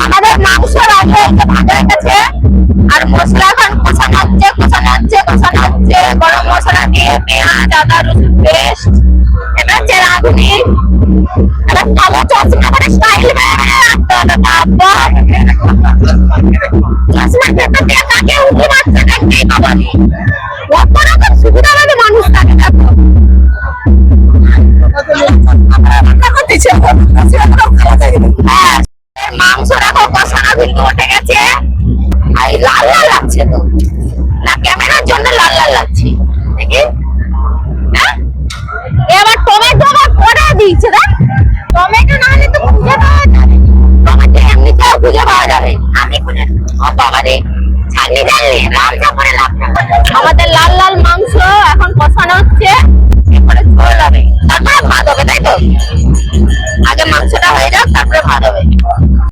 আমাদের মাংস রান্না ভাজা হয়ে গেছে আর মশলা এখন কষানো হচ্ছে গরম মশলা দিয়ে পেঁয়াজ আদা রসুন পেস্ট এবার যে রাঁধুনি এবার কালো চশমা করে স্টাইল মেরে রাখতে হবে বাবা চশমা পেতে দিয়ে তাকে উঠে মারছে দেখতেই পাবনি কত রকম সুবিধাবাদী মানুষ থাকে দেখো মাংস রাখো কষানো কিন্তু উঠে গেছে আর লাল লাল লাগছে তো না ক্যামেরার জন্য লাল লাল লাগছে দেখি এবার টমেটো আবার পরে দিয়েছে দেখ টমেটো না হলে তো খুঁজে পাওয়া যাবে টমেটো এমনিতেও খুঁজে পাওয়া যাবে আমি খুঁজে বাবা রে ছাড়নি জানলে রান্না করে লাভ আমাদের লাল লাল মাংস এখন কষানো হচ্ছে